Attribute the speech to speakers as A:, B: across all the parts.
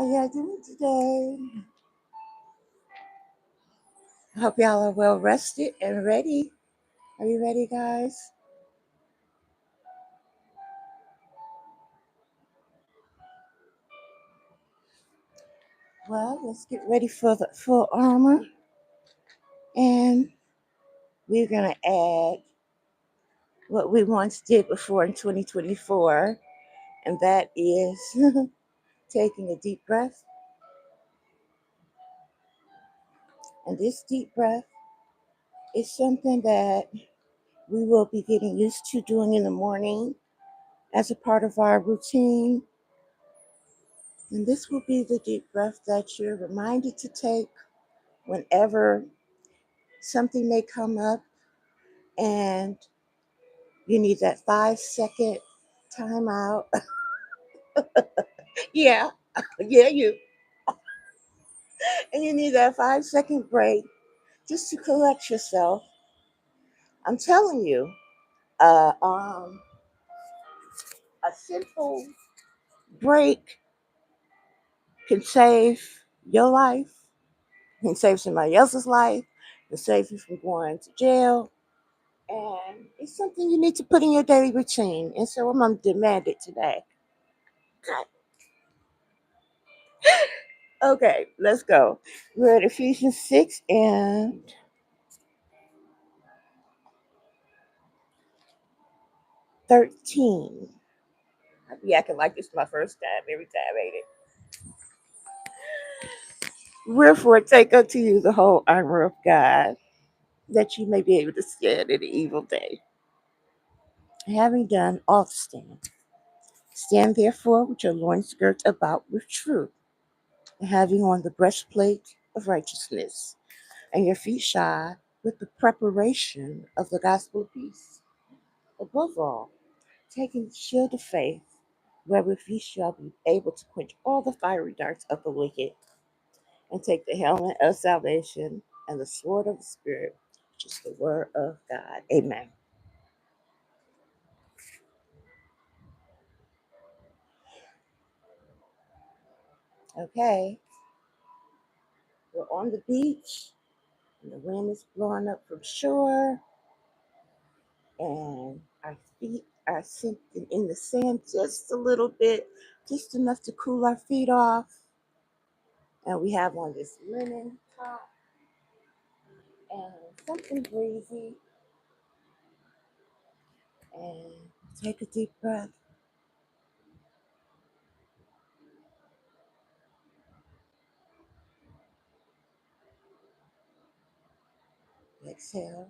A: How y'all doing today? I hope y'all are well rested and ready. Are you ready, guys? Well, let's get ready for the full armor. And we're going to add what we once did before in 2024, and that is taking a deep breath. And this deep breath is something that we will be getting used to doing in the morning as a part of our routine. And this will be the deep breath that you're reminded to take whenever something may come up and you need that 5 second timeout. Yeah, yeah, you. And you need that 5 second break just to collect yourself. I'm telling you, uh, um, a simple break can save your life, can save somebody else's life, can save you from going to jail. And it's something you need to put in your daily routine. And so I'm going to demand it today. Okay. Okay, let's go. We're at Ephesians 6 and 13. I be acting like this is my first time every time, ain't it? Wherefore, take unto you the whole armor of God, that you may be able to stand in the evil day. Having done all to stand, stand therefore with your loins girt about with truth, and having on the breastplate of righteousness, and your feet shod with the preparation of the gospel of peace. Above all, taking the shield of faith, wherewith ye shall be able to quench all the fiery darts of the wicked, and take the helmet of salvation and the sword of the Spirit, which is the word of God. Amen. Okay, we're on the beach, and the wind is blowing up from shore, and our feet are sinking in the sand just a little bit, just enough to cool our feet off. And we have on this linen top and something breezy. And take a deep breath. Exhale.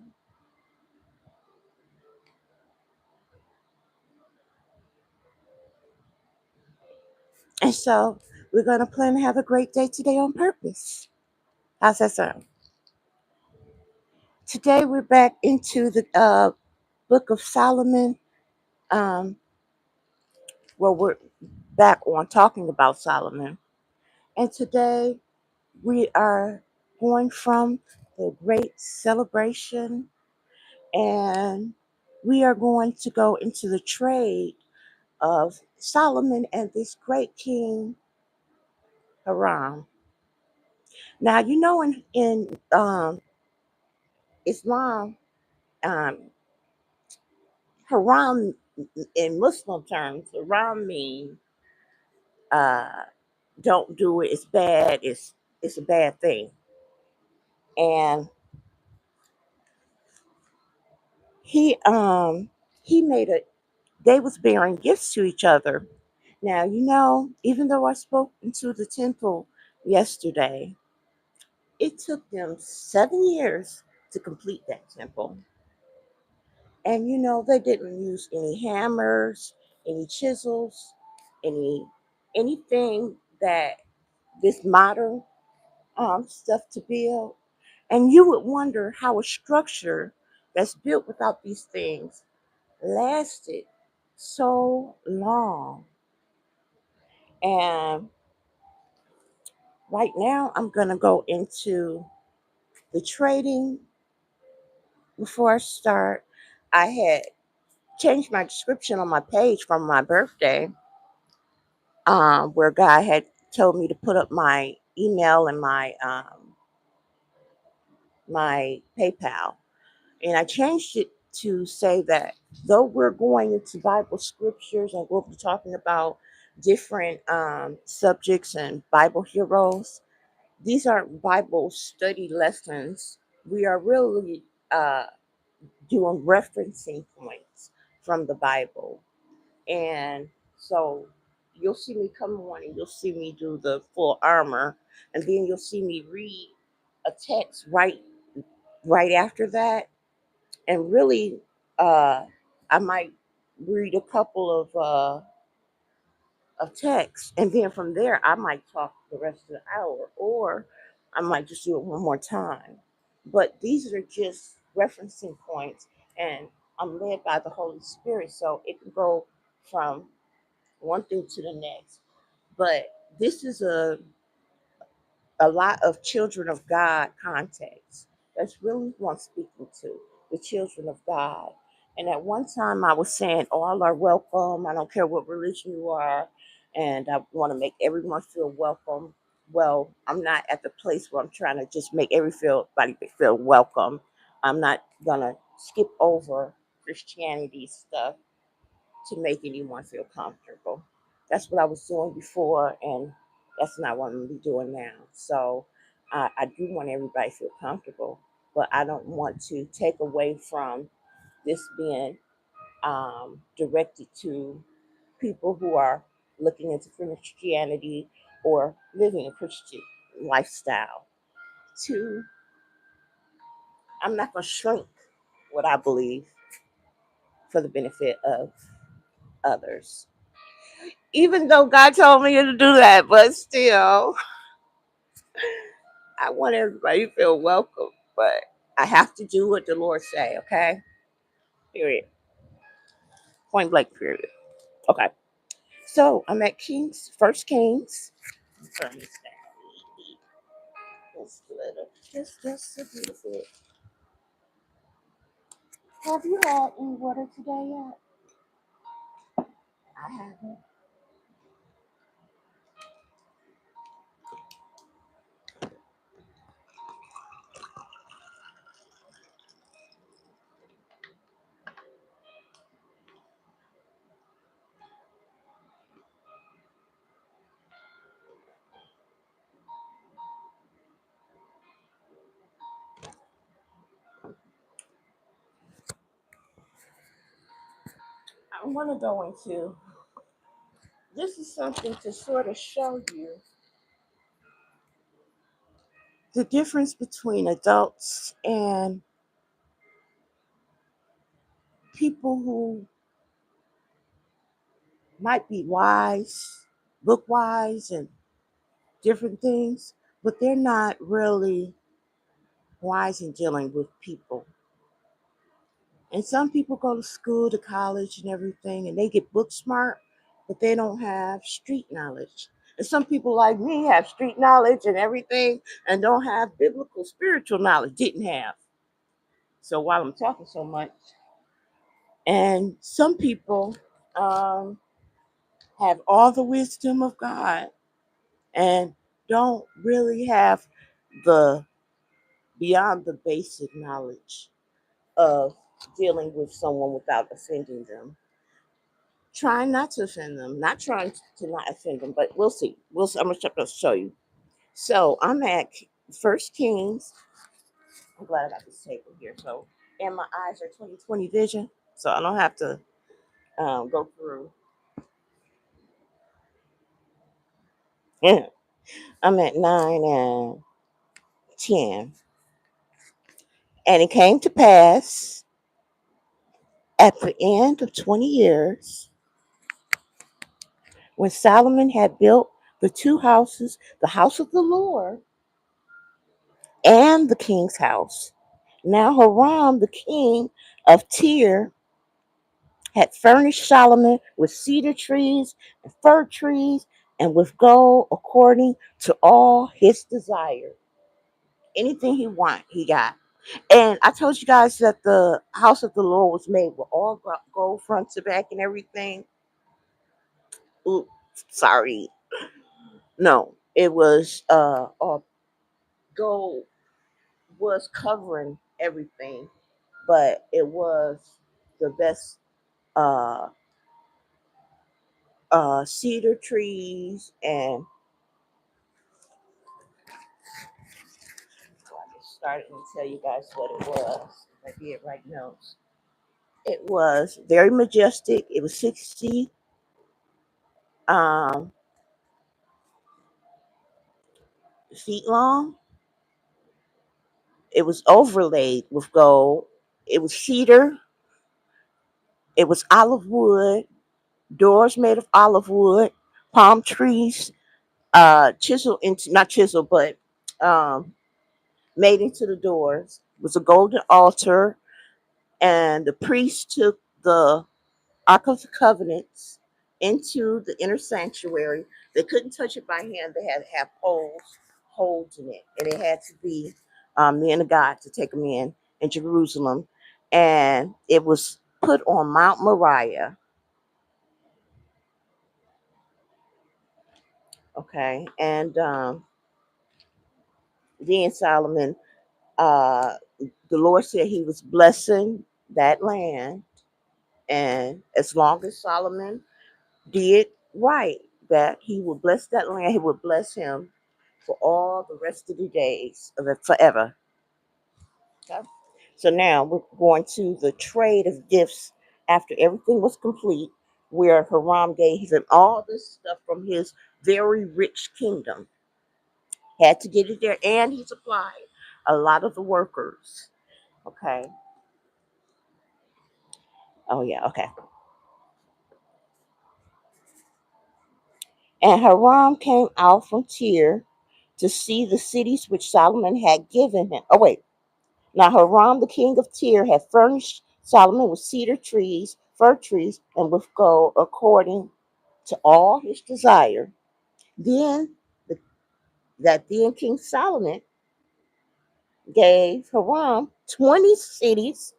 A: And so we're going to plan to have a great day today on purpose. How's that sound? Today we're back into the book of Solomon. Um, well, we're back on talking about Solomon. And today we are going from the great celebration, and we are going to go into the trade of Solomon and this great king Haram. Now, you know, in Islam, um, Haram in Muslim terms, Haram means uh, don't do it. It's bad. It's a bad thing. And he um he made a. They was bearing gifts to each other. Now, you know, even though I spoke into the temple yesterday, it took them 7 years to complete that temple. And you know, they didn't use any hammers, any chisels, any anything that this modern stuff to build. And you would wonder how a structure that's built without these things lasted so long. And right now, I'm gonna go into the trading. Before I start, I had changed my description on my page from my birthday, where God had told me to put up my email and my PayPal, and I changed it to say that though we're going into Bible scriptures and we'll be talking about different subjects and Bible heroes, these aren't Bible study lessons. We are really doing referencing points from the Bible. And so you'll see me come on and you'll see me do the full armor, and then you'll see me read a text right after that. And really, I might read a couple of texts, and then from there I might talk the rest of the hour, or I might just do it one more time. But these are just referencing points, and I'm led by the Holy Spirit, so it can go from one thing to the next. But this is a lot of children of God context. That's really who I'm speaking to, the children of God. And at one time I was saying all are welcome. I don't care what religion you are, and I want to make everyone feel welcome. Well, I'm not at the place where I'm trying to just make everybody feel welcome. I'm not gonna skip over Christianity stuff to make anyone feel comfortable. That's what I was doing before, and that's not what I'm going to be doing now. So I do want everybody to feel comfortable, but I don't want to take away from this being directed to people who are looking into Christianity or living a Christian lifestyle. To I'm not going to shrink what I believe for the benefit of others. Even though God told me to do that, but still, I want everybody to feel welcome. But I have to do what the Lord say, okay? Period. Point blank, period. Okay. So I'm at First Kings. Turn this down. Just a little. Just a little bit. Have you had any water today yet? I haven't. I want to go into this is something to sort of show you the difference between adults and people who might be wise, book wise, and different things, but they're not really wise in dealing with people. And some people go to school, to college, and everything, and they get book smart, but they don't have street knowledge. And some people like me have street knowledge and everything, and don't have biblical, spiritual knowledge. Didn't have. So while I'm talking so much, and some people um, have all the wisdom of God and don't really have the beyond the basic knowledge of dealing with someone without offending them. Trying not to offend them, not trying to not offend them, but we'll see. We'll see. I'm gonna show you. So I'm at First Kings. I'm glad I got this table here. So and my eyes are 20/20 vision, so I don't have to go through. Yeah, I'm at 9 and 10, and it came to pass at the end of 20 years, when Solomon had built the two houses, the house of the Lord and the king's house. Now Haram, the king of Tyre, had furnished Solomon with cedar trees and fir trees and with gold according to all his desire. Anything he want, he got. And I told you guys that the house of the Lord was made with all gold front to back and everything. Ooh, sorry. No, it was all gold was covering everything, but it was the best uh cedar trees. And I just started to tell you guys what it was. I did write notes. It was very majestic. It was 60 um, feet long. It was overlaid with gold. It was cedar. It was olive wood. Doors made of olive wood. Palm trees, chisel into not chisel, but um, made into the doors. It was a golden altar, and the priest took the Ark of the Covenants into the inner sanctuary. They couldn't touch it by hand. They had to have holes in it, and it had to be men of God to take them in Jerusalem. And it was put on Mount Moriah. Okay, and then Solomon, uh, the Lord said He was blessing that land, and as long as Solomon did right, that He would bless that land, He would bless him for all the rest of the days of it forever. Okay? So now we're going to the trade of gifts after everything was complete, where Haram gave him all this stuff from his very rich kingdom. Had to get it there, and he supplied a lot of the workers. Okay. Oh yeah. Okay. And Haram came out from Tyre to see the cities which Solomon had given him. Oh wait. Now Hiram, the king of Tyre, had furnished Solomon with cedar trees, fir trees, and with gold according to all his desire. Then the, then King Solomon gave Hiram 20 cities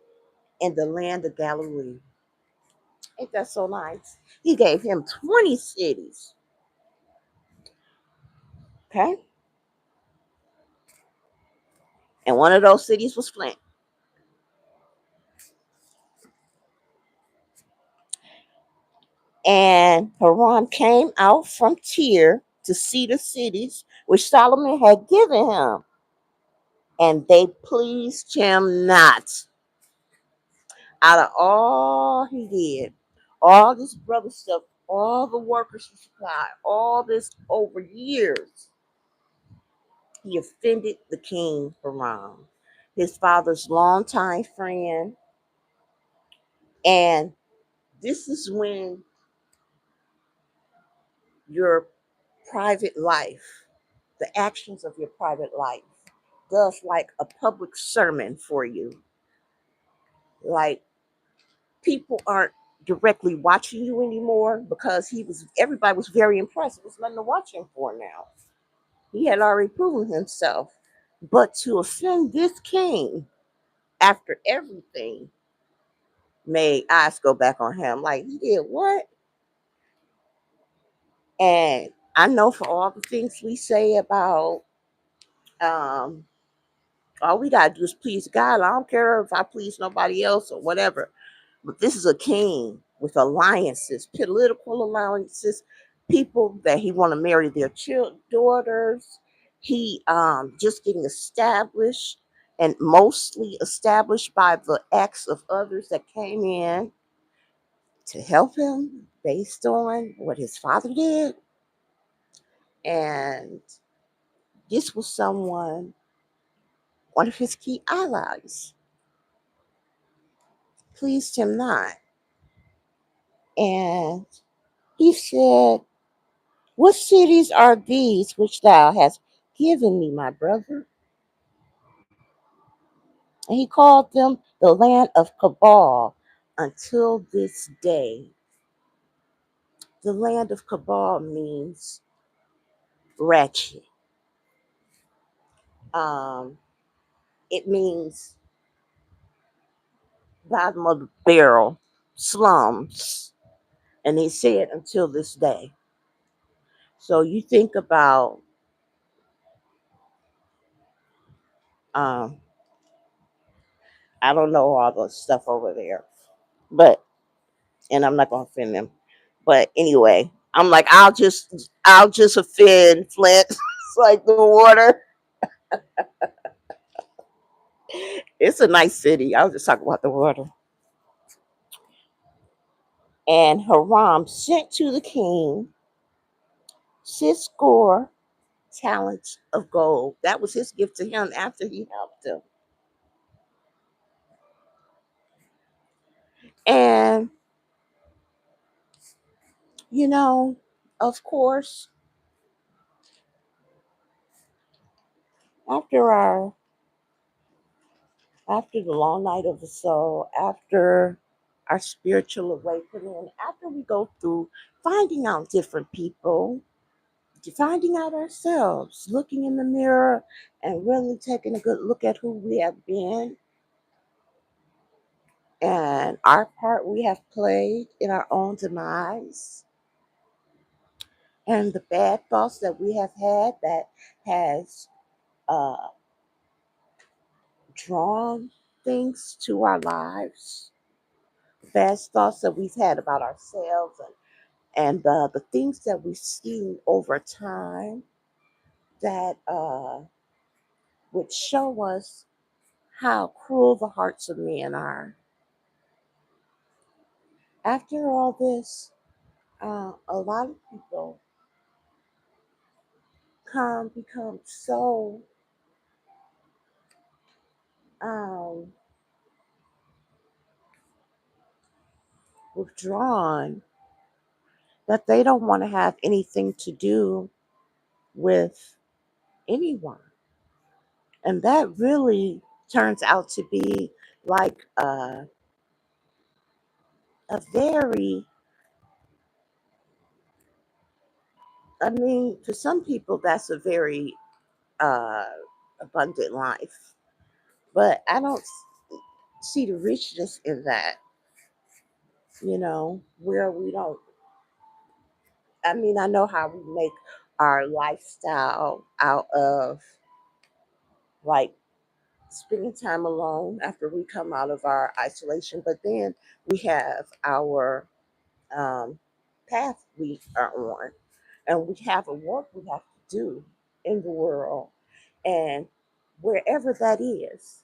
A: in the land of Galilee. Ain't that so nice? He gave him 20 cities. Okay? And one of those cities was Flint. And Hiram came out from Tyre to see the cities which Solomon had given him, and they pleased him not. Out of all he did, all this brother stuff, all the workers he supplied, all this over years, he offended the king Haram, his father's longtime friend. And this is when your private life, the actions of your private life, does like a public sermon for you. Like, people aren't directly watching you anymore because everybody was very impressed. There was nothing to watch him for now. He had already proven himself. But to offend this king after everything made eyes go back on him. Like, he did what? And I know for all the things we say about um all we gotta do is please God. I don't care if I please nobody else or whatever. But this is a king with alliances, political alliances, people that he want to marry their daughters. He just getting established, and mostly established by the acts of others that came in to help him based on what his father did. And this was one of his key allies, pleased him not. And he said, "What cities are these which thou hast given me, my brother?" And he called them the land of Cabal until this day. The land of Cabal means wretched. Um, it means bottom of the barrel, slums. And he said until this day. So you think about, um, I don't know all the stuff over there, but and I'm not gonna offend them. But anyway, I'm like, I'll just offend Flint. It's like the water. It's a nice city. I'll just talk about the water. And Haram sent to the king 6 score talents of gold. That was his gift to him after he helped him. And you know, of course, after our after the long night of the soul, after our spiritual awakening, after we go through finding out different people, finding out ourselves, looking in the mirror and really taking a good look at who we have been and our part we have played in our own demise and the bad thoughts that we have had that has uh, drawn things to our lives, bad thoughts that we've had about ourselves and the things that we've seen over time that would show us how cruel the hearts of men are. After all this, a lot of people become so um, withdrawn that they don't want to have anything to do with anyone. And that really turns out to be like a very, I mean, for some people, that's a very uh, abundant life. But I don't see the richness in that, where we don't, I mean, I know how we make our lifestyle out of like spending time alone after we come out of our isolation, but then we have our um, path we are on, and we have a work we have to do in the world, and wherever that is.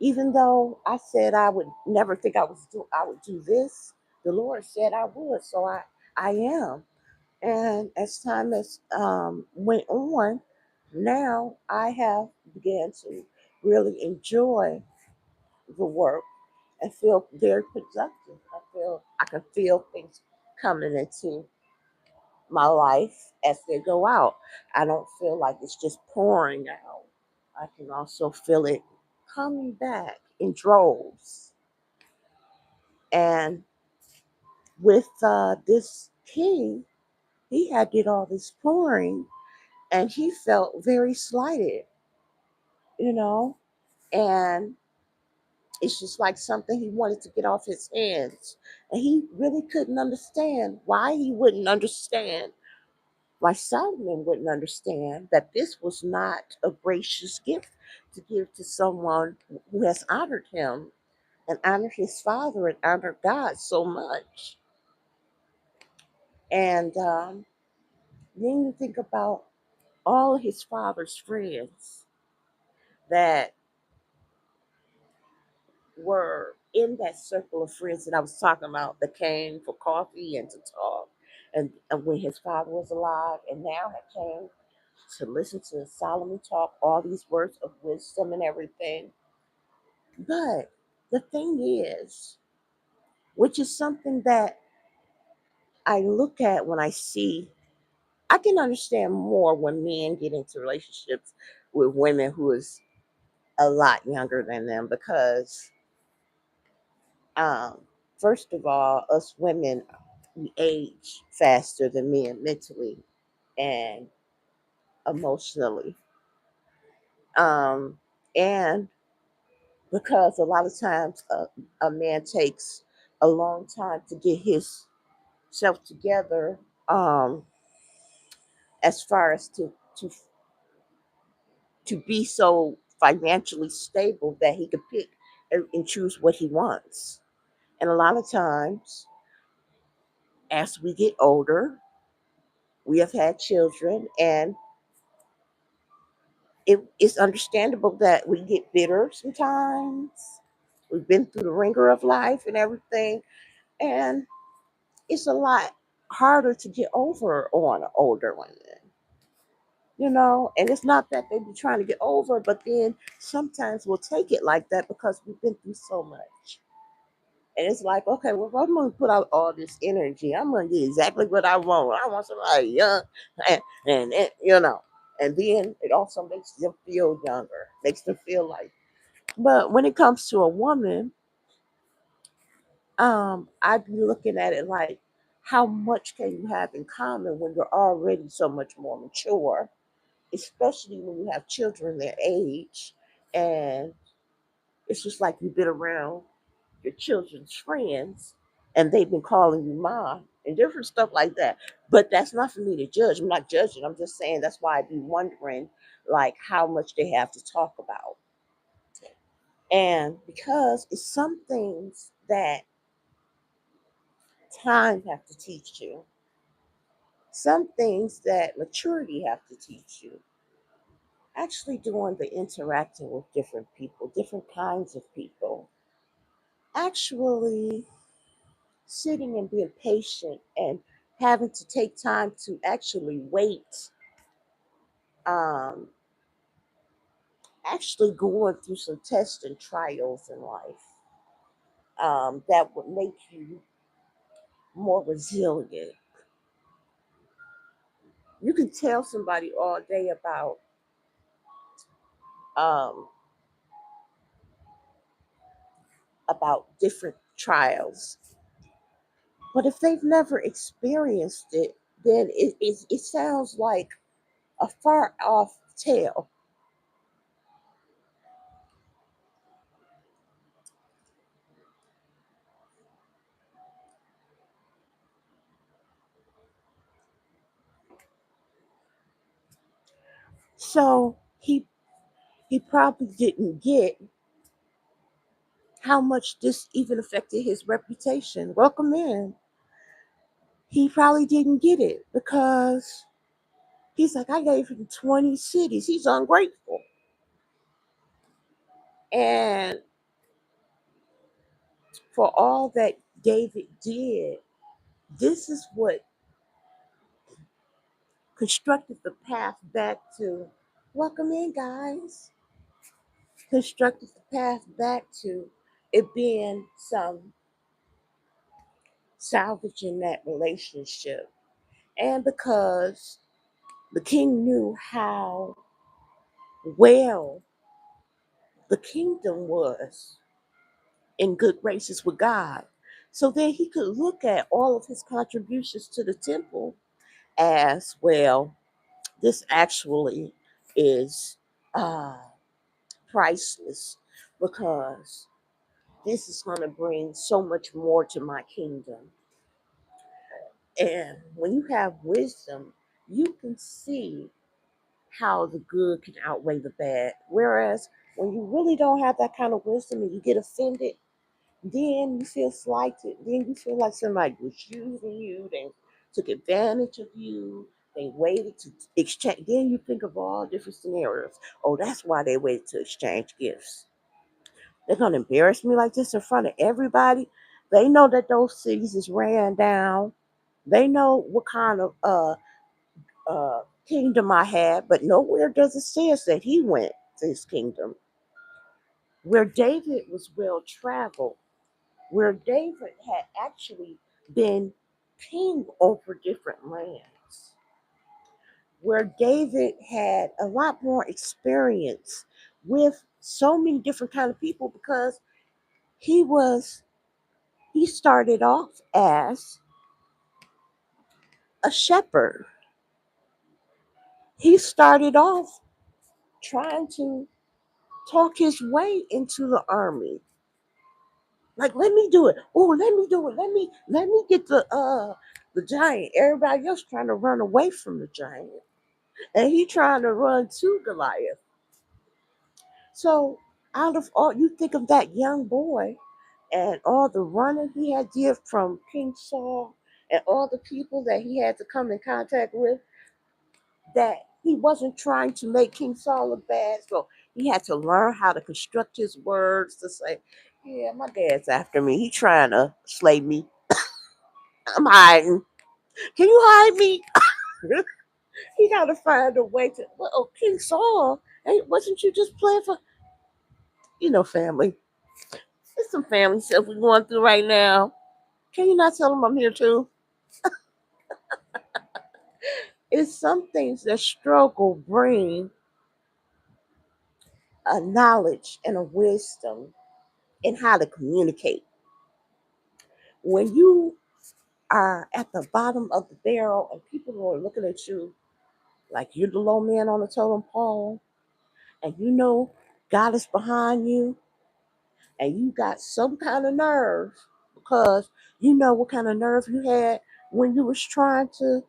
A: Even though I said I would never think I would do this, the Lord said I would, so I am. And as time has went on, now I have began to really enjoy the work and feel very productive. I can feel things coming into my life as they go out. I don't feel like it's just pouring out. I can also feel it coming back in droves. And with this king, he had did all this pouring, and he felt very slighted, you know, and it's just like something he wanted to get off his hands. And he really couldn't understand why he wouldn't understand, why Solomon wouldn't understand that this was not a gracious gift to give to someone who has honored him and honored his father and honored God so much. And then you think about all of his father's friends that were in that circle of friends that I was talking about that came for coffee and to talk. And when his father was alive, and now had came to listen to Solomon talk all these words of wisdom and everything. But the thing is, which is something that I look at when I see, I can understand more when men get into relationships with women who is a lot younger than them because Um, first of all, us women, we age faster than men mentally and emotionally. Um, and because a lot of times a man takes a long time to get himself together, um, as far as to be so financially stable that he could pick and choose what he wants. And a lot of times, as we get older, we have had children, and it's understandable that we get bitter sometimes. We've been through the ringer of life and everything, and it's a lot harder to get over on older women. And it's not that they be trying to get over, but then sometimes we'll take it like that because we've been through so much. And it's like, okay, well, if I'm going to put out all this energy, I'm going to get exactly what I want. I want somebody young, and and then it also makes them feel younger, makes them feel like. But when it comes to a woman, I'd be looking at it like, how much can you have in common when you're already so much more mature, especially when you have children their age, and it's just like you've been around your children's friends and they've been calling you mom and different stuff like that. But that's not for me to judge. I'm not judging. I'm just saying that's why I'd be wondering like how much they have to talk about. And because it's some things that time have to teach you, some things that maturity have to teach you. Actually doing the interacting with different people, different kinds of people. Actually sitting and being patient and having to take time to actually wait, um, actually going through some tests and trials in life, that would make you more resilient. You can tell somebody all day um, about different trials, but if they've never experienced it, then it sounds like a far off tale. So he probably didn't get how much this even affected his reputation. Welcome in. He probably didn't get it because he's like, I gave him 20 cities. He's ungrateful. And for all that David did, this is what constructed the path back to, welcome in, guys. Constructed the path back to it being some salvage in that relationship. And because the king knew how well the kingdom was in good graces with God. So then he could look at all of his contributions to the temple as well. This actually is uh, priceless because this is going to bring so much more to my kingdom. And when you have wisdom, you can see how the good can outweigh the bad. Whereas when you really don't have that kind of wisdom and you get offended, then you feel slighted. Then you feel like somebody was using you. They took advantage of you. They waited to exchange. Then you think of all different scenarios. Oh, that's why they waited to exchange gifts. They're going to embarrass me like this in front of everybody. They know that those cities is ran down. They know what kind of kingdom I had, but nowhere does it say that he went to his kingdom. Where David was well traveled, where David had actually been king over different lands, where David had a lot more experience with so many different kind of people because he was he started off as a shepherd. He started off trying to talk his way into the army. Like, let me do it. Oh, let me do it. Let me get the giant. Everybody else trying to run away from the giant. and he trying to run to Goliath. So out of all, you think of that young boy and all the running he had did from King Saul and all the people that he had to come in contact with, that he wasn't trying to make King Saul look bad. So he had to learn how to construct his words to say, yeah, my dad's after me. He trying to slay me. I'm hiding. Can you hide me? He got to find a way to. Well, oh, King Saul, hey, wasn't you just playing for, family? There's some family stuff we're going through right now. Can you not tell them I'm here too? It's some things that struggle bring a knowledge and a wisdom in how to communicate. When you are at the bottom of the barrel and people are looking at you like you're the low man on the totem pole, and you know God is behind you, and you got some kind of nerve because you know what kind of nerve you had when you was trying to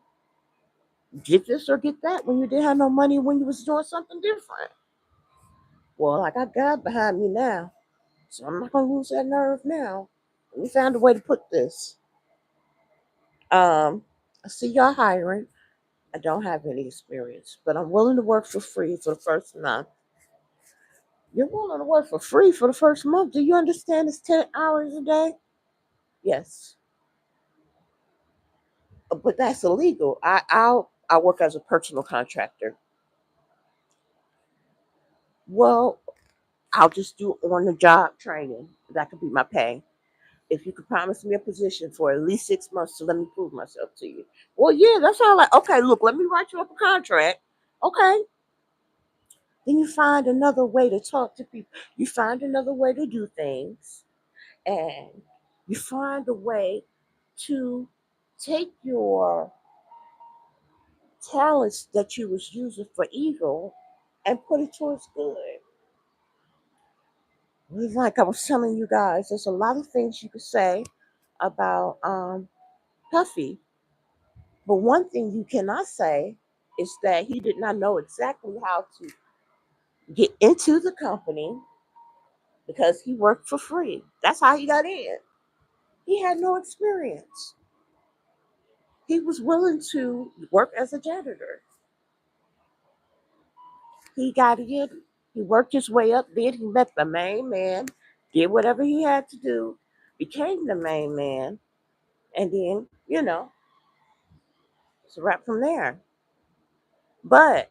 A: get this or get that, when you didn't have no money, when you was doing something different. Well, I got God behind me now, so I'm not gonna lose that nerve now. We found a way to put this. I see y'all hiring. I don't have any experience, but I'm willing to work for free for the first month. You're willing to work for free for the first month. Do you understand it's 10 hours a day? Yes. But that's illegal. I work as a personal contractor. Well, I'll just do on the job training. That could be my pay. If you could promise me a position for at least 6 months to let me prove myself to you. Well, yeah, that's all like, okay, look, let me write you up a contract. Okay. Then you find another way to talk to people. You find another way to do things. And you find a way to take your talents that you was using for evil and put it towards good. It's like I was telling you guys, there's a lot of things you could say about Puffy, but one thing you cannot say is that he did not know exactly how to get into the company because he worked for free. That's how he got in. He had no experience. He was willing to work as a janitor. He got in, he worked his way up, then he met the main man, did whatever he had to do, became the main man, and then, it's a wrap from there. But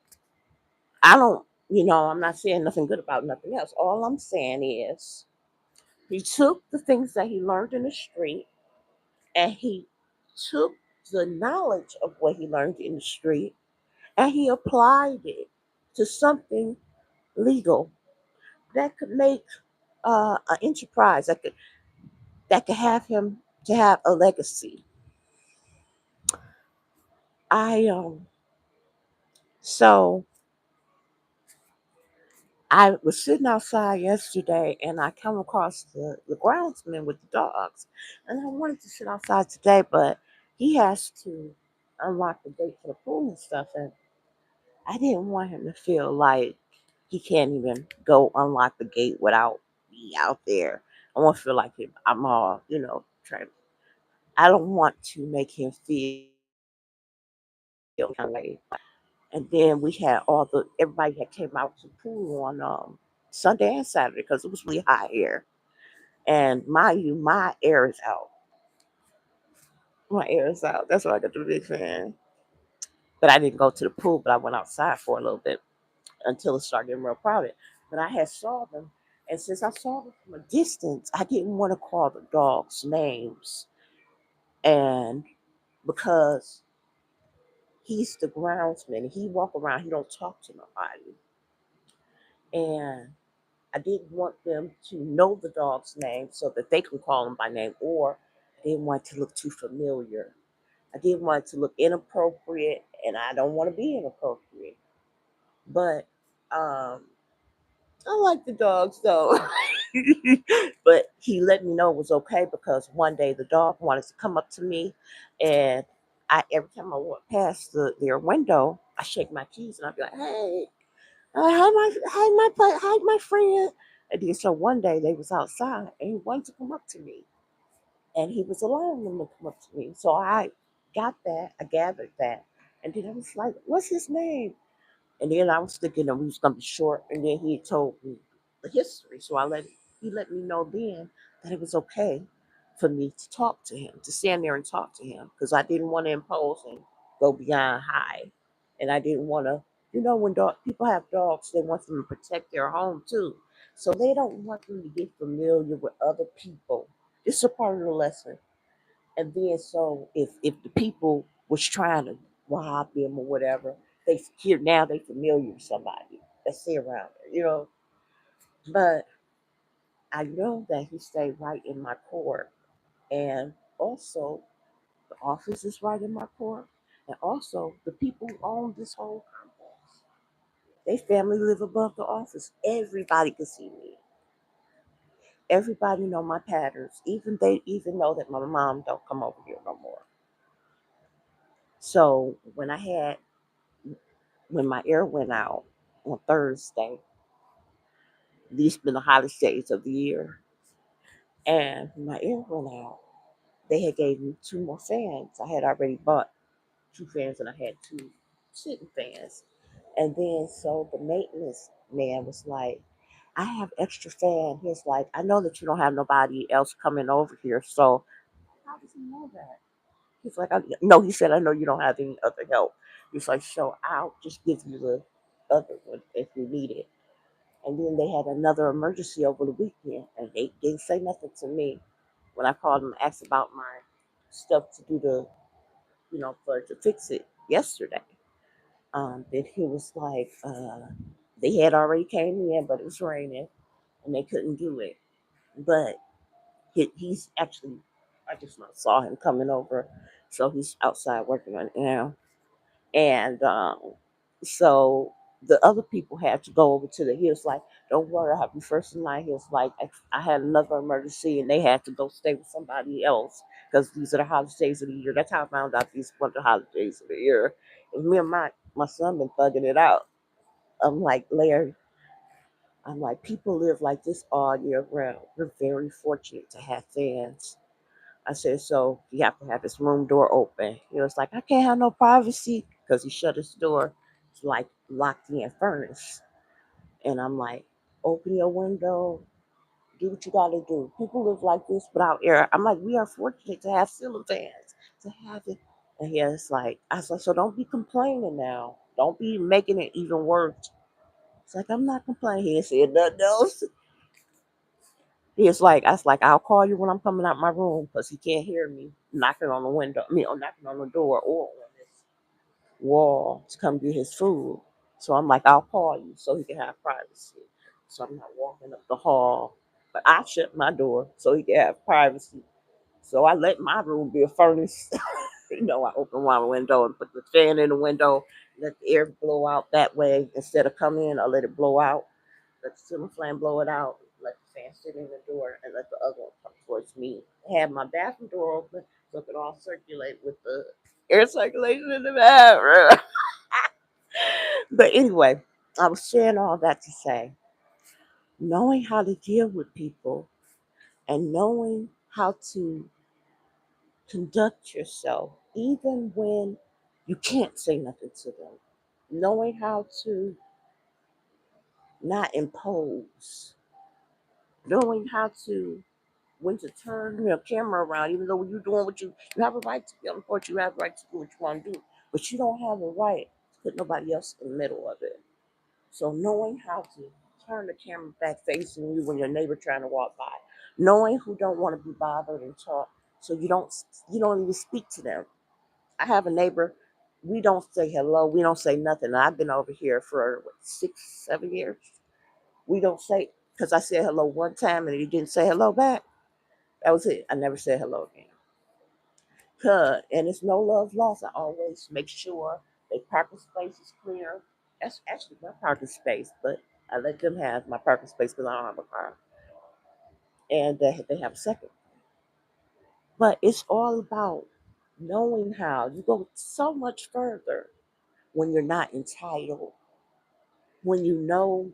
A: I don't, I'm not saying nothing good about nothing else. All I'm saying is he took the things that he learned in the street and he took the knowledge of what he learned in the street and he applied it to something legal that could make an enterprise that could have him to have a legacy. I so I was sitting outside yesterday and I come across the groundsman with the dogs. And I wanted to sit outside today, but he has to unlock the gate for the pool and stuff. And I didn't want him to feel like he can't even go unlock the gate without me out there. I want to feel like I'm all, trying. I don't want to make him feel like. And then we had all the everybody that came out to the pool on Sunday and Saturday because it was really hot here. And mind you, my air is out. My air is out. That's why I got the big fan. But I didn't go to the pool, but I went outside for a little bit until it started getting real crowded. But I had saw them, and since I saw them from a distance, I didn't want to call the dogs names, and because he's the groundsman, he walk around, he don't talk to nobody, and I didn't want them to know the dog's name so that they can call him by name, or I didn't want it to look too familiar. I didn't want it to look inappropriate, and I don't want to be inappropriate. But I like the dogs though. But he let me know it was okay because one day the dog wanted to come up to me, and I every time I walked past their window, I shake my keys and I'll be like, hey, hi my friend. And then so one day they was outside and he wanted to come up to me. And he was allowing them to come up to me. So I got that, I gathered that. And then I was like, what's his name? And then I was thinking that we was gonna be short, and then he told me the history. So he let me know then that it was okay for me to talk to him, to stand there and talk to him, because I didn't want to impose and go beyond high, and I didn't want to. You know, when people have dogs, they want them to protect their home too, so they don't want them to get familiar with other people. It's a part of the lesson. And then so if the people was trying to rob them or whatever, they here now they familiar with somebody that's there around there, you know. But I know that he stayed right in my court, and also the office is right in my court, and also the people who own this whole complex, they family live above the office. Everybody can see me. Everybody know my patterns. Even know that my mom don't come over here no more. So when my air went out on Thursday, these been the hottest days of the year, and when my air went out, they had gave me two more fans. I had already bought two fans, and I had two sitting fans. And then so the maintenance man was like, I have extra fan. He's like, I know that you don't have nobody else coming over here, so how does he know that? He's like, no, he said, I know you don't have any other help. He's like, so I'll just give you the other one if you need it. And then they had another emergency over the weekend, and they didn't say nothing to me when I called them and asked about my stuff to do for to fix it yesterday. Then he was like, they had already came in, but it was raining and they couldn't do it. But he's actually, I just not saw him coming over, so he's outside working on it now. And so the other people had to go over to the. He was like, "Don't worry, I'll be first in line." He was like, I had another emergency, and they had to go stay with somebody else because these are the holidays of the year. That's how I found out these were the holidays of the year. And me and my son been thugging it out. I'm like, Larry, I'm like, people live like this all year round. We're very fortunate to have fans. I said, so you have to have his room door open. He was like, I can't have no privacy because he shut his door. It's like locked in furnace. And I'm like, open your window, do what you got to do. People live like this without air. I'm like, we are fortunate to have ceiling fans, to have it. And he was like, I was like, so don't be complaining now. Don't be making it even worse. It's like, I'm not complaining. He said nothing else. He's like, I was like, I'll call you when I'm coming out my room because he can't hear me knocking on the window, or knocking on the door or on this wall to come get his food. So I'm like, I'll call you so he can have privacy. So I'm not walking up the hall, but I shut my door so he can have privacy. So I let my room be a furnace. I open one window and put the fan in the window, let the air blow out that way instead of come in. I let it blow out, let the ceiling fan blow it out, let the fan sit in the door, and let the other one come towards me. I have my bathroom door open so it can all circulate with the air circulation in the bathroom. But anyway, I was saying all that to say, knowing how to deal with people and knowing how to conduct yourself, even when you can't say nothing to them, knowing how to not impose, knowing how to when to turn your camera around, even though you're doing you have a right to be on the porch, you have a right to do what you want to do, but you don't have a right to put nobody else in the middle of it. So knowing how to turn the camera back facing you when your neighbor trying to walk by, knowing who don't want to be bothered and talk, so you don't even speak to them. I have a neighbor. We don't say hello. We don't say nothing. I've been over here for what, 6, 7 years. We don't say because I said hello one time and he didn't say hello back. That was it. I never said hello again. And it's no love lost. I always make sure their parking space is clear. That's actually my parking space, but I let them have my parking space because I don't have a car. And they have a second. But it's all about knowing how. You go so much further when you're not entitled, when you know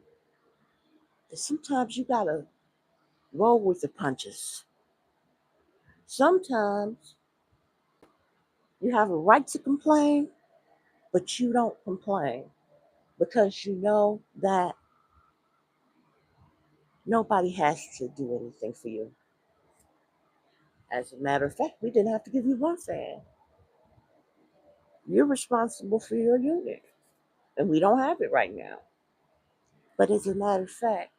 A: that sometimes you gotta roll with the punches. Sometimes you have a right to complain, but you don't complain because you know that nobody has to do anything for you. As a matter of fact, we didn't have to give you one fan. You're responsible for your unit, and we don't have it right now. But as a matter of fact,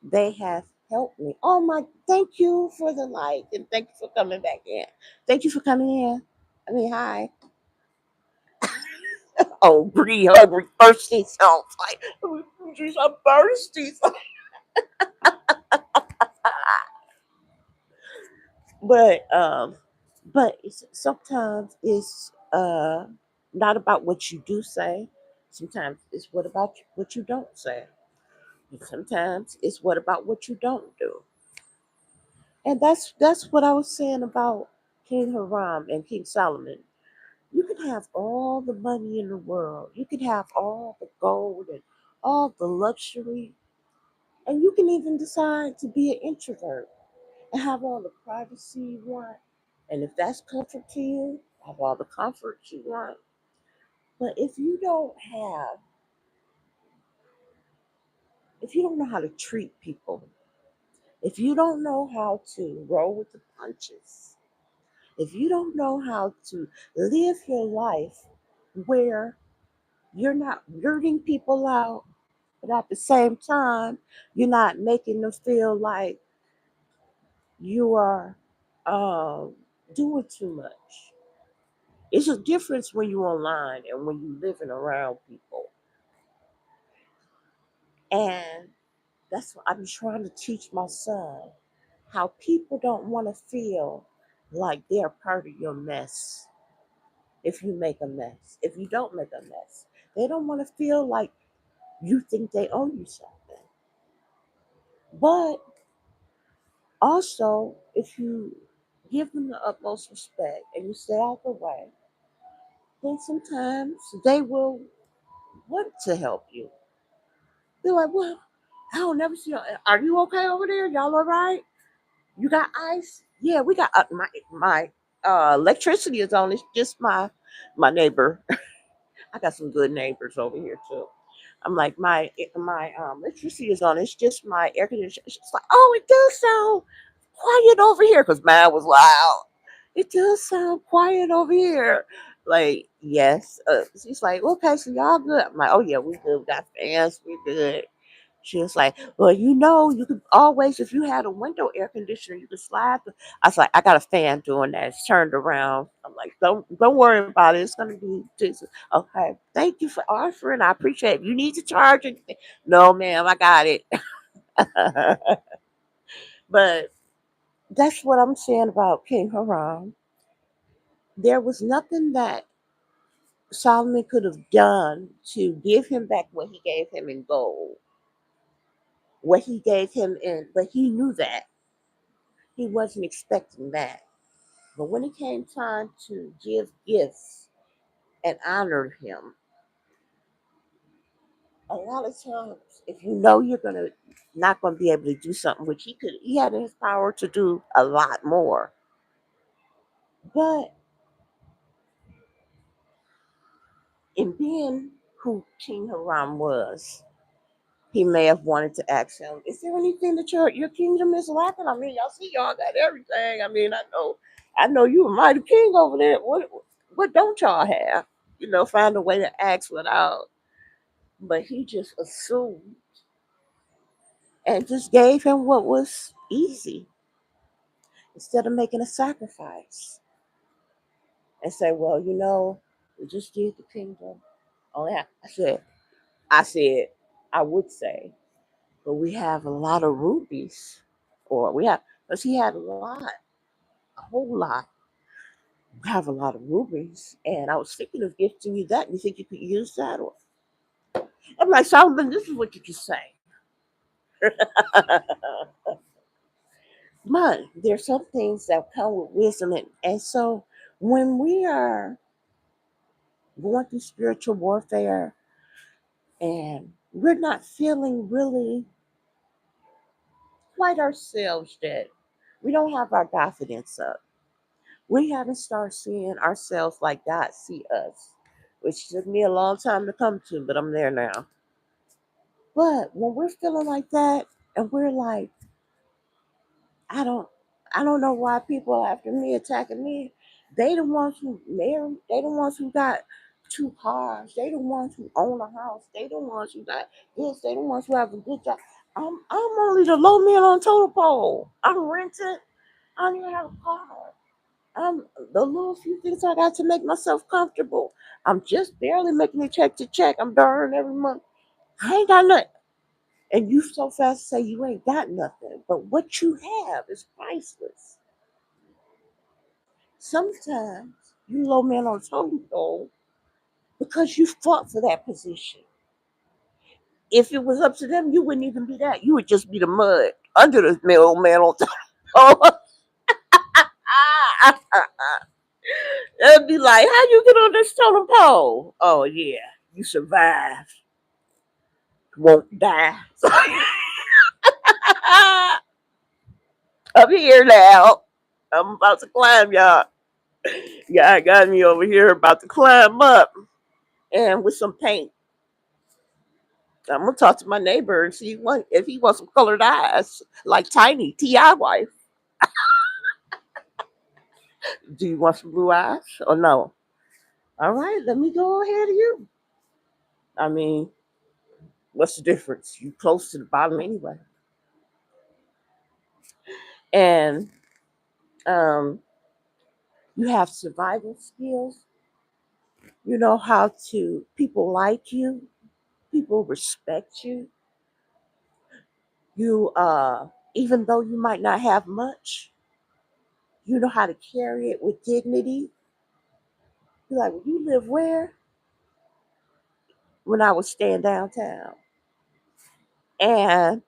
A: they have helped me. Oh my, thank you for the like, and thank you for coming back in. Thank you for coming in. I mean, hi. Oh, Bree, hungry, thirsty sounds like she's a thirsty. but um, sometimes it's not about what you do say. Sometimes it's what about what you don't say. And sometimes it's what about what you don't do. And that's what I was saying about King Haram and King Solomon. You can have all the money in the world. You can have all the gold and all the luxury. And you can even decide to be an introvert and have all the privacy you want. And if that's comfort to you, have all the comfort you want. But if you don't know how to treat people, if you don't know how to roll with the punches, if you don't know how to live your life where you're not weirding people out, but at the same time, you're not making them feel like you are um, doing too much. It's a difference when you're online and when you're living around people. And that's what I'm trying to teach my son how people don't want to feel like they're part of your mess if you make a mess. If you don't make a mess, they don't want to feel like you think they owe you something. But also, if you give them the utmost respect and you stay out the way, then sometimes they will want to help you. They're like, well, I don't never see you. Are you okay over there? Y'all all right? You got ice? Yeah, we got my electricity is on. It's just my neighbor. I got some good neighbors over here too. I'm like my electricity is on. It's just my air conditioner. She's like, oh, it does sound quiet over here because mine was loud. It does sound quiet over here. Like yes, she's like, okay, so y'all good. I'm like, oh yeah, we good. We got fans. We good. She was like, well, you could always, if you had a window air conditioner, you could slide. I was like, I got a fan doing that. It's turned around. I'm like, don't worry about it. It's gonna be just okay. Thank you for offering. I appreciate it. You need to charge it. No, ma'am, I got it. But that's what I'm saying about King Haram. There was nothing that Solomon could have done to give him back what he gave him in gold, what he gave him in, but he knew that. He wasn't expecting that. But when it came time to give gifts and honor him, a lot of times, if you know you're gonna not gonna be able to do something, which he had in his power to do a lot more. But in being who King Haram was, he may have wanted to ask him, "Is there anything that your kingdom is lacking? I mean, y'all see y'all got everything. I mean, I know you a mighty king over there. What don't y'all have? You know, find a way to ask without." But he just assumed and just gave him what was easy instead of making a sacrifice and say, "Well, we just did the kingdom." Oh yeah, I said, I would say, but we have a lot of rubies, or we have, because he had a whole lot. We have a lot of rubies, and I was thinking of gifting you that. You think you could use that? Or I'm like, Solomon, this is what you can say. But there's some things that come with wisdom, and so when we are going through spiritual warfare, and we're not feeling really quite ourselves yet. We don't have our confidence up. We haven't started seeing ourselves like God see us, which took me a long time to come to, but I'm there now. But when we're feeling like that, and we're like, I don't, I don't know why people are after me, attacking me. They the ones who married. They the ones who got two cars. They the ones who own a house. They the ones who got this. They the ones who have a good job. I'm only the low man on totem pole. I'm renting. I don't even have a car. I'm the little few things I got to make myself comfortable. I'm just barely making it check to check. I'm burning every month. I ain't got nothing. And you so fast to say you ain't got nothing. But what you have is priceless. Sometimes you low man on totem pole because you fought for that position. If it was up to them, you wouldn't even be that. You would just be the mud under the middle man on totem pole. It'd be like, how you get on this totem pole? Oh yeah, you survived. Won't die. I'm here now. I'm about to climb, y'all. Yeah, I got me over here about to climb up, and with some paint. I'm gonna talk to my neighbor and see if he wants some colored eyes, like Tiny Ti wife. Do you want some blue eyes or no? All right, let me go ahead of you. I mean, what's the difference? You close to the bottom anyway. And um, you have survival skills. You know how to people like you, people respect you. You even though you might not have much, you know how to carry it with dignity. You're like, well, you live where? When I was staying downtown. And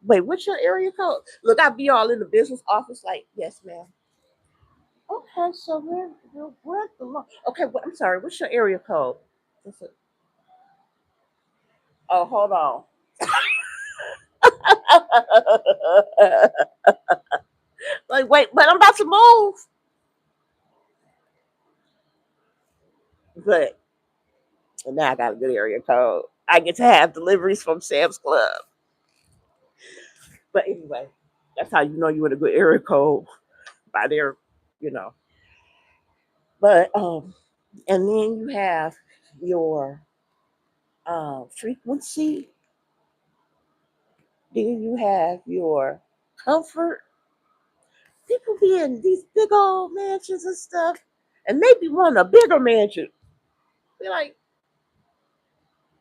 A: wait, what's your area code? Look, I'll be all in the business office like, yes, ma'am. Okay, so we're at the okay, well, I'm sorry, what's your area code? Oh, hold on. Like, wait, but I'm about to move. But now I got a good area code. I get to have deliveries from Sam's Club. But anyway, that's how you know you're in a good area code by their, you know. But and then you have your frequency. Then you have your comfort. People be in these big old mansions and stuff, and maybe want a bigger mansion. Be like,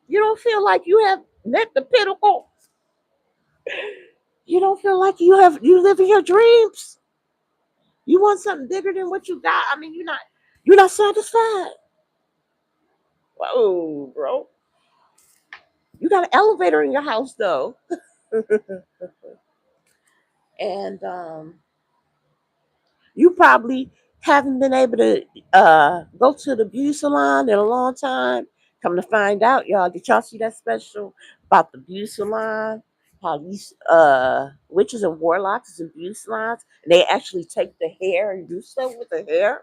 A: you don't feel like you have met the pinnacle. You don't feel like you live in your dreams. You want something bigger than what you got. I mean, you're not satisfied. Whoa, bro. You got an elevator in your house though. And you probably haven't been able to go to the beauty salon in a long time. Come to find out, y'all, did y'all see that special about the beauty salon? How these witches and warlocks is in beauty salons, and they actually take the hair and do stuff with the hair.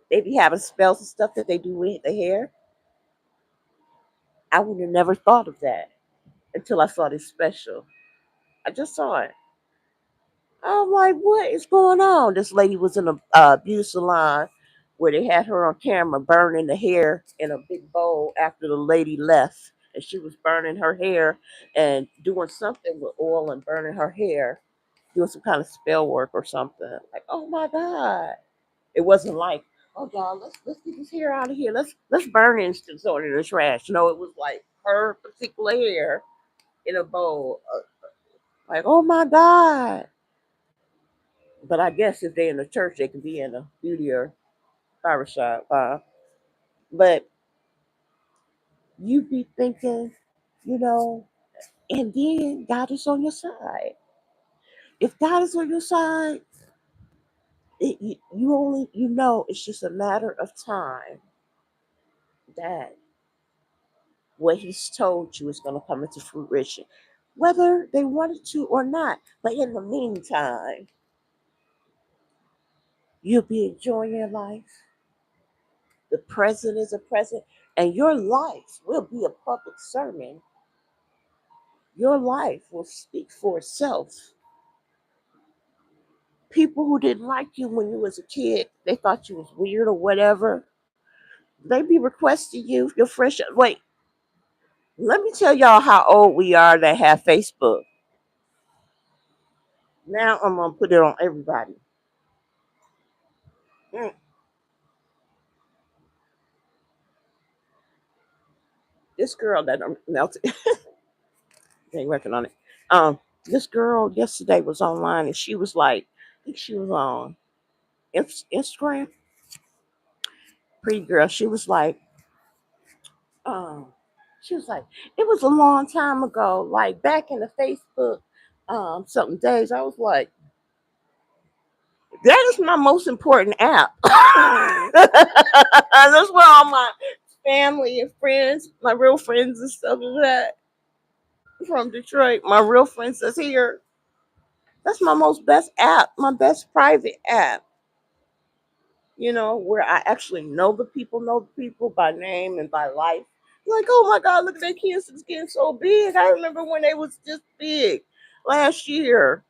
A: They be having spells and stuff that they do with the hair. I would have never thought of that until I saw this special. I just saw it. I'm like, what is going on? This lady was in a beauty salon where they had her on camera burning the hair in a big bowl after the lady left. And she was burning her hair and doing something with oil and burning her hair, doing some kind of spell work or something. Like, oh my God. It wasn't like, oh y'all, let's get this hair out of here. Let's burn it and throw it in the trash. No, it was like her particular hair in a bowl. Like, oh my God. But I guess if they're in the church, they can be in a beauty or barbershop. But you be thinking, you know, and then God is on your side. If God is on your side, You only it's just a matter of time that what he's told you is going to come into fruition, whether they wanted to or not. But in the meantime, you'll be enjoying your life. The present is a present, and your life will be a public sermon. Your life will speak for itself. People who didn't like you when you was a kid, they thought you was weird or whatever. They be requesting you, your fresh. Wait, let me tell y'all how old we are that have Facebook. Now I'm gonna put it on everybody. Mm, this girl that I'm melted, they working on it. This girl yesterday was online and she was like, I think she was on Instagram. Pretty girl. Um, she was like, it was a long time ago, like back in the Facebook, something days. I was like, that is my most important app. That's where all my family and friends, my real friends and stuff like that from Detroit, my real friends that's here. That's my most best app, my best private app. Where I actually know the people by name and by life. Like, oh my God, look at that kids, it's getting so big. I remember when they was just big last year.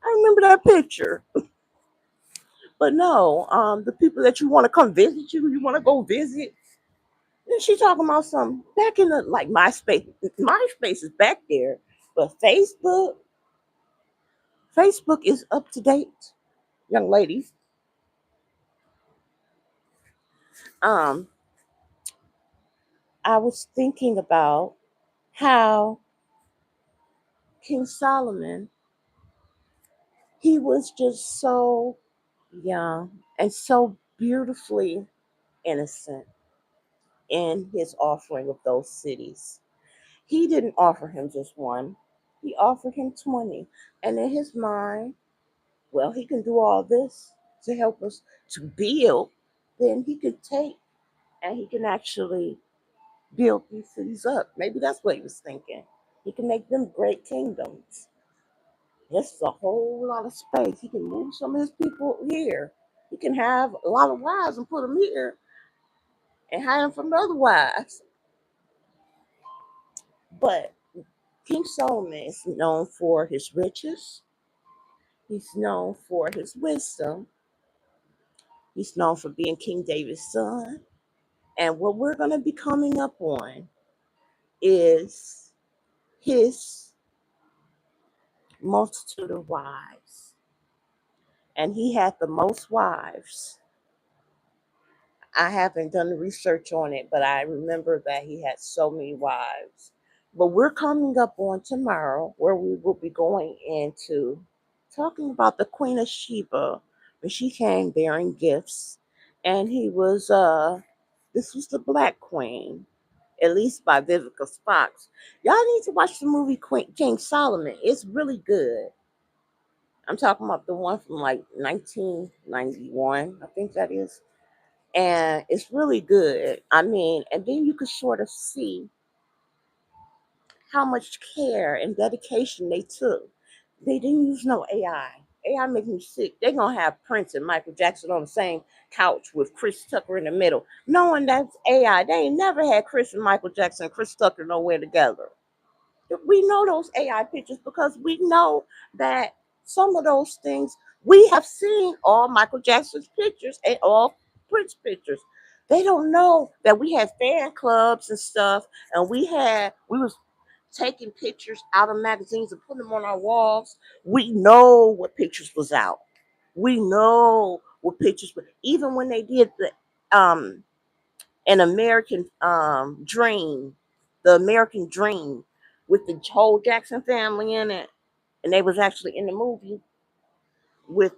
A: I remember that picture. But no, the people that you want to come visit you want to go visit. And she talking about some back in the like MySpace. MySpace is back there, but Facebook is up to date, young ladies. Um, I was thinking about how King Solomon, he was just so young and so beautifully innocent in his offering of those cities. He didn't offer him just one, he offered him 20. And in his mind, well, he can do all this to help us to build, then he could take and he can actually build these cities up. Maybe that's what he was thinking. He can make them great kingdoms. This is a whole lot of space. He can move some of his people here. He can have a lot of wives and put them here and hide them from other wives. But King Solomon is known for his riches. He's known for his wisdom. He's known for being King David's son. And what we're going to be coming up on is his multitude of wives. And he had the most wives. I haven't done the research on it, but I remember that he had so many wives. But we're coming up on tomorrow where we will be going into talking about the Queen of Sheba when she came bearing gifts. And this was the Black Queen, at least by Vivica Fox. Y'all need to watch the movie King Solomon. It's really good. I'm talking about the one from like 1991, I think that is. And it's really good. I mean, and then you could sort of see how much care and dedication they took. They didn't use no AI. AI makes me sick. They're gonna have Prince and Michael Jackson on the same couch with Chris Tucker in the middle, knowing that's AI. They ain't never had Chris and Michael Jackson and Chris Tucker nowhere together. We know those AI pictures because we know that some of those things we have seen all Michael Jackson's pictures and all Prince pictures. They don't know that we had fan clubs and stuff, and we was taking pictures out of magazines and putting them on our walls. We know what pictures was out. We know what pictures were. Even when they did the an American Dream, the American Dream with the whole Jackson family in it, and they was actually in the movie with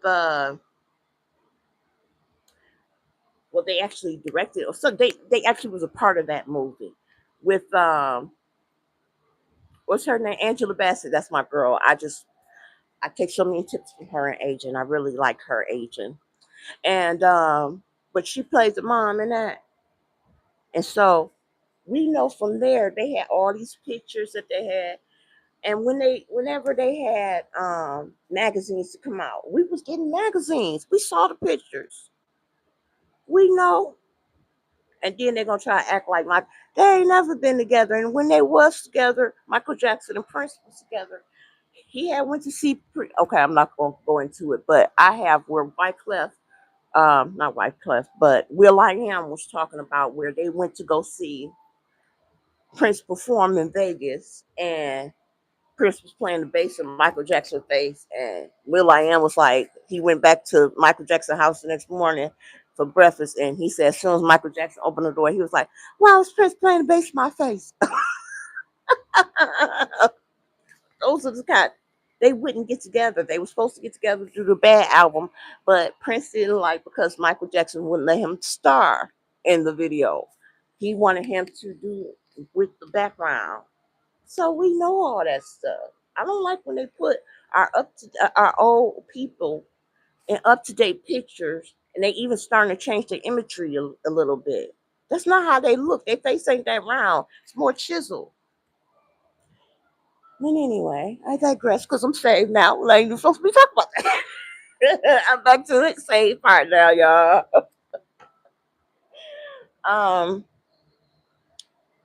A: well, they actually directed, or so they actually was a part of that movie with what's her name, Angela Bassett. That's my girl. I take so many tips from her and agent. I really like her agent. And but she plays the mom in that. And so we know from there they had all these pictures that they had. And whenever they had magazines to come out, we was getting magazines. We saw the pictures. We know. And then they're gonna try to act like they ain't never been together. And when they was together, Michael Jackson and Prince was together. He had went to see. Okay, I'm not gonna go into it, but I have where Wyclef, not Wyclef, but Will I Am was talking about where they went to go see Prince perform in Vegas, and Prince was playing the bass in Michael Jackson's face, and Will I Am was like, he went back to Michael Jackson's house the next morning for breakfast, and he said as soon as Michael Jackson opened the door, he was like, "Why was Prince playing the bass in my face?" Those are the kind. They wouldn't get together. They were supposed to get together to do the Bad album, but Prince didn't like because Michael Jackson wouldn't let him star in the video. He wanted him to do with the background. So we know all that stuff. I don't like when they put our old people in up to date pictures, and they even starting to change the imagery a little bit. That's not how they look. Their face ain't that round. It's more chiseled. But anyway, I digress because I'm saved now. Like you're supposed to be talking about that. I'm back to the saved part now, y'all. Um,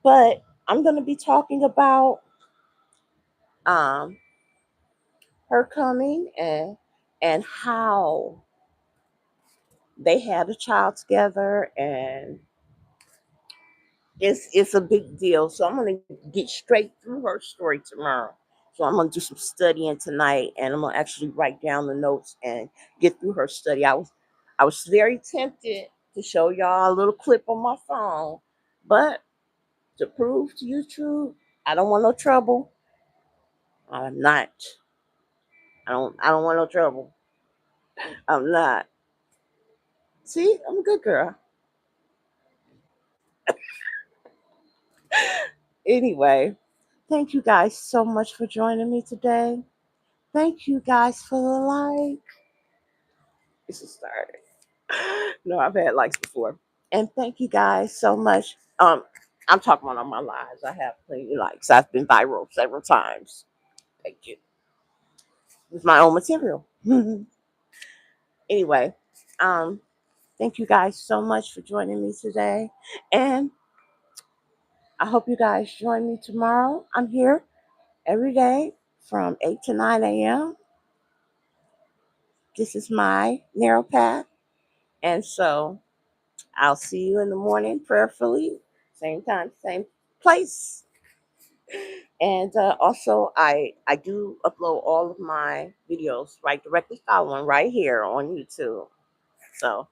A: but I'm gonna be talking about um her coming and how they had a child together, and it's a big deal. So I'm gonna get straight through her story tomorrow. So I'm gonna do some studying tonight, and I'm gonna actually write down the notes and get through her study. I was very tempted to show y'all a little clip on my phone, but to prove to you true, I don't want no trouble. I'm not. I don't want no trouble. I'm not. See, I'm a good girl. Anyway, thank you guys so much for joining me today. Thank you guys for the like. It's a start. No, I've had likes before. And thank you guys so much. I'm talking about on my lives. I have plenty of likes. I've been viral several times. Thank you. It's my own material. Anyway, um, thank you guys so much for joining me today. And I hope you guys join me tomorrow. I'm here every day from 8 to 9 a.m. This is my narrow path. And so I'll see you in the morning, prayerfully, same time, same place. And also, I do upload all of my videos right directly following right here on YouTube. So